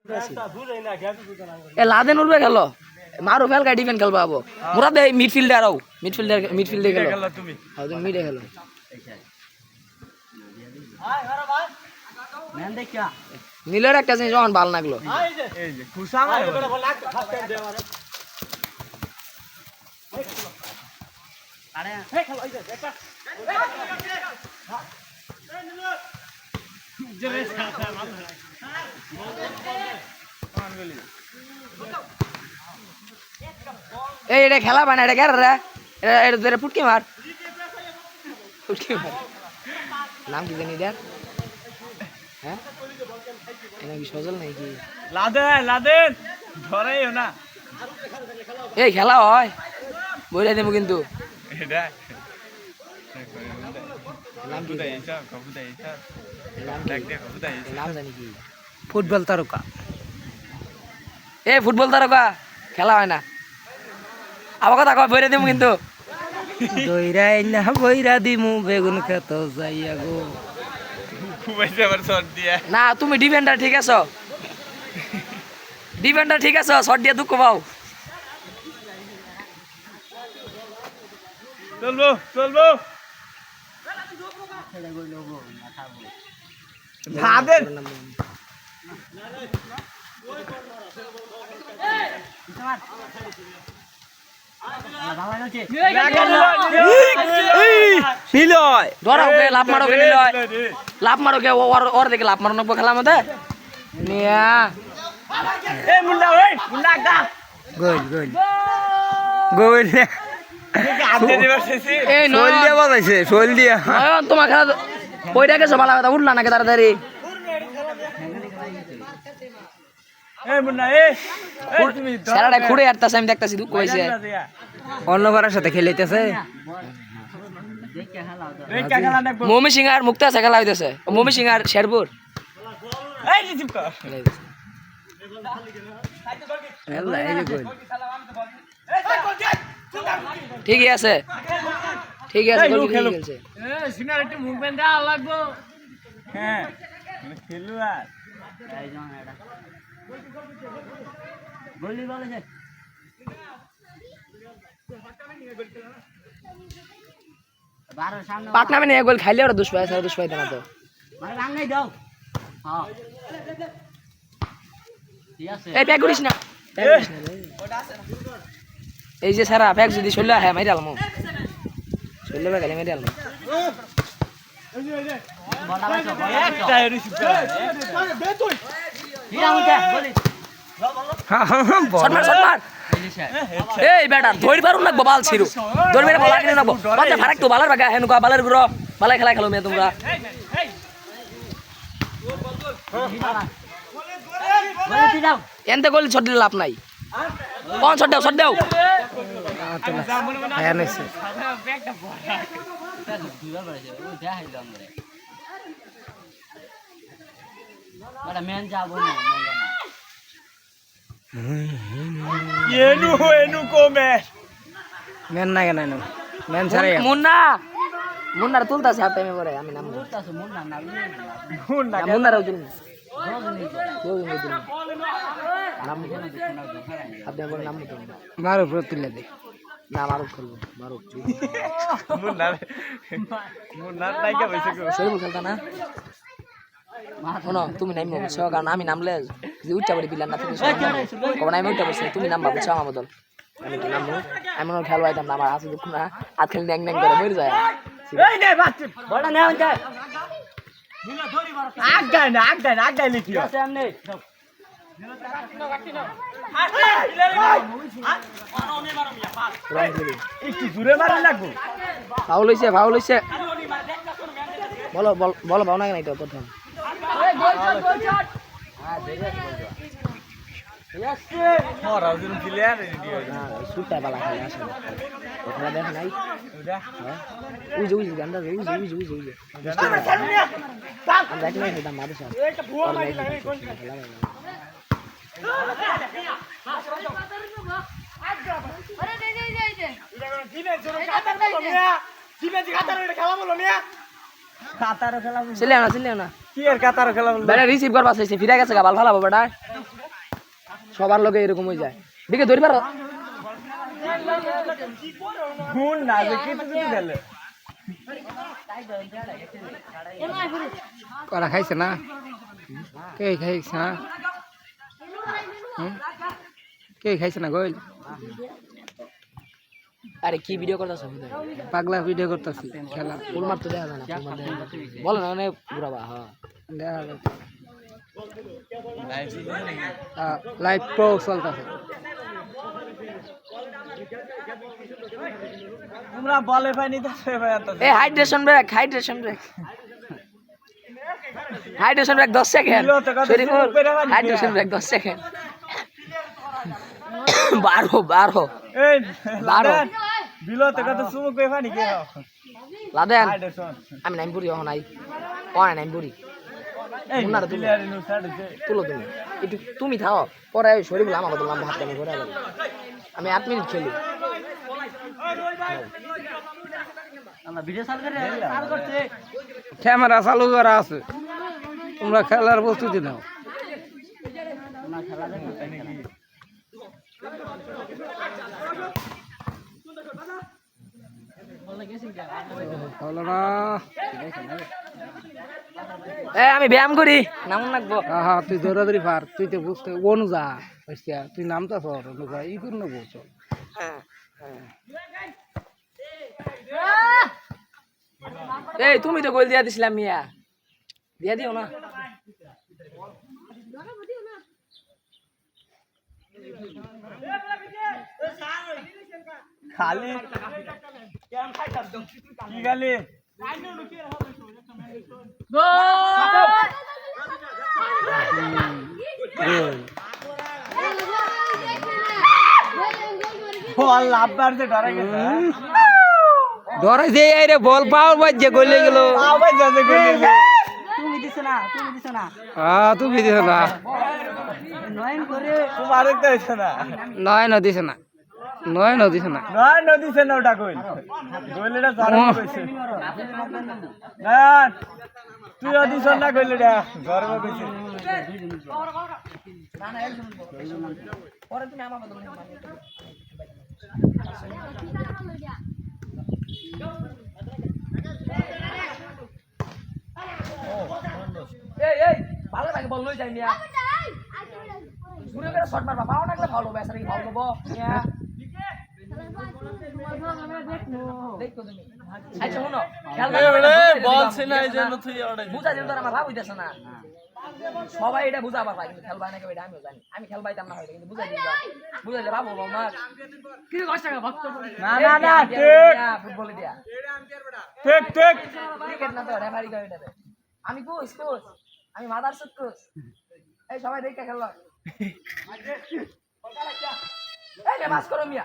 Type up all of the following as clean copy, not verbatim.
এ Laden উঠবে গেল মারো ফেল গাই ডিফেন্ড খেলবা আবো মোরা দে মিডফিল্ডার আও মিডফিল্ডে গেল তুমি মিডে গেল নীলের একটা জিনিস যখন ভাল লাগলো এই এটা খেলা বানা এটা কেন রে এটা ফুটকি মার নাম কি জানি দেখ হ্যাঁ এটা কি সজল নাকি লাদেন ধরেই না এই খেলা হয় বইলে দেবো কিন্তু এটা নাম কি নাম জানি কি ফুটবল তারকা এই ফুটবল তারকা খেলা হয় না আবার কথা কয় বইরে দেবো কিন্তু দইরাই না বইরা দিমু বেগুন খেত যাইয়া গো না তুমি ডিফেন্ডার ঠিক আছো শর্ট দিয়ে দুঃখ পাও চলবো ভাবেন ধরো ওকে লাভ মারো কে লাভ মারো কে ওর দেখে লাভ মারো নব্বই খেলার মধ্যে নিয়া গোল গোল গোল এই শোল দিয়া বাজাইছে শোল দিয়া নয়ন তোমার খেলা কইরা গেছো ভালো কথা উঠলা নাকি তাড়াতাড়ি সারাটা খুঁড়ে আটতাছে আমি দেখতাছি দুঃখ হয়েছে অন্য ঘরের সাথে খেলাইতেছে মমি সিং আর মুক্তা আছে খেলা হইতেছে মমি সিং আর শেরপুর ঠিকই আছে গোল খেলছে হ্যাঁ খেলু আর পাটনা মানে গোল খাইলে ওরা দুষ্পায় না তো এই প্যাক করিস না এই যে সারা প্যাক যদি চলে হ্যাঁ মারি আলমো চলে গেলে মারি আলমো এই বেটা ধরি পারুন না বাল ছিরু ধরি বেটা বলা কিনে নাবো বাচ্চা ফারাক তো বালার বাগা হেনুকা বালার গুরো বালা খেলা খেলো মেয়ে তোমরা এনতে গোল ছট দিলে লাভ নাই কোন ছট দাও মেন না কেন মেন ছাড়াই মুন্নার তুলতাছে হাফ টাইমে করে আমি নাম মুন্নার মারো পুরো তুলে দে না মারুক খেলবো মারুক খেলতা না শোনো তুমি নামবো বুঝছো কারণ আমি নামলে যদি উঠতে পারি পিলার না তুমি আমি উঠতে পারছি তুমি নামবা বুঝছো আমার বদল আমি কি নামবো আমি মনে খেলবো আইতাম না আমার হাতে দুঃখ না হাত খেলে ন্যাং ন্যাং করে মরে যায় ফাউল হইছে বলো ভাও না কেন প্রথম দেখ নাই গান্ডা কাতারও খেলা ছিলেও না কি আর কাতারও খেলা বলবো বেটা রিসিভ করবা চাইছে ফিরে গেছে গা ভালো ভালো বেটা সবার লগে এরকম হয়ে যায় দিকে ধরি পারো খুন না যে কিছু কিছু গেলে করা খাইছে না কে খাইছে না কে খাইছে না গোল আরে কি ভিডিও করতেছ পাগলা ভিডিও করতেছি খেলা ফুল মারতে দেখা যায় না ফুল মারতে বলো না মানে বুড়াবা হ্যাঁ দেখা যাচ্ছে লাইভ প্রো চলতেছে তোমরা বলে পাইনি তো সে ভাই এত এ hydration break 10 second Shariful hydration break 10 second 12 এই 12 বিলতে কত সুমুক কই পানি কে লাদেন হাইড্রেশন আমি নাইম বুড়ি হন নাই কোন নাইম বুড়ি এই মুন্নারে তুমি প্লেয়ার নু সাইড দে তুলো তুমি একটু তুমি থাও পরে শরীফুল আমার বদল লম্বা হাত টানি করে যাবে আমি 8 মিনিট খেলি ক্যামেরা চালু করা আছে তোমরা খেলার প্রস্তুতি নাও হলো না এ আমি ব্যায়াম করি নাম রাখবো হ্যাঁ তুই দৌড়াদৌড়ি পার তুই তো বুঝতে অনুযা বুঝছিয়া তুই নামটা সর অনুযা ই করে নেবো চল এই তুমি তো গোল দিয়া দিছিলাম মিয়া দিয়া দিও না খালি কি গালি বল লাভবার যে ডরে গেছে ধরাইছে এই রে বল পাওয়ার বাজে গলে গেল আবার যাবে গেছে তুমি দিছ না তোমার তো হইছে না নয় দিছ না নয় নদীছে না ওটা কইল কইলটা জরে কইছে না তুই অদিছ না কইলটা জরে কইছে পরে তুমি আমার বদল এই ভালো লাগে বল লই যাই মিয়া ঘুরে করে শট মারবা পাও না গেলে ভালো বেসারি ভালো দেবো মিয়া দেখো তুমি আচ্ছা শুনো বল ছিনা এই জন্য তুই অর্ডার বুঝা দিন তোর আমার ভাব হইতাছে না সবাই এটা বুঝা পারবা কিন্তু খেলবা না কেউ এটা আমিও জানি আমি খেলবাইতাম না হয়তো কিন্তু বুঝাই দিবা বুঝাইলে ভাবো আমার কি 10 টাকা ভক্ত না ঠিক ফুটবলে দিয়া ঠিক ক্রিকেট না তো রেফারি করে এটা আমি কোচ আমি মাদার সুট কোচ এই সবাই দেখে খেললো এই রে মাস করো মিয়া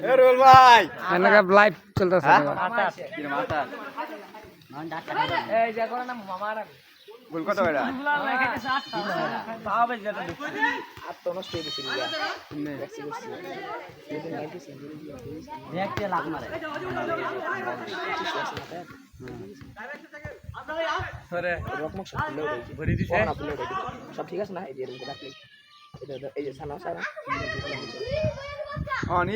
এ রোল ভাই এনেকা লাইভ চলতেছে এই যে করে না মামার গোল কত এটা পাবে যেটা আর তো নষ্ট হয়ে গেছে মিয়া দেখতে লাগ মারে সরে রকম সব খুলে উঠেছে ভরি দিছে না খুলে উঠেছে সব ঠিক আছে না এই যে এরকম রাখলি এই যে সানা সারা অনি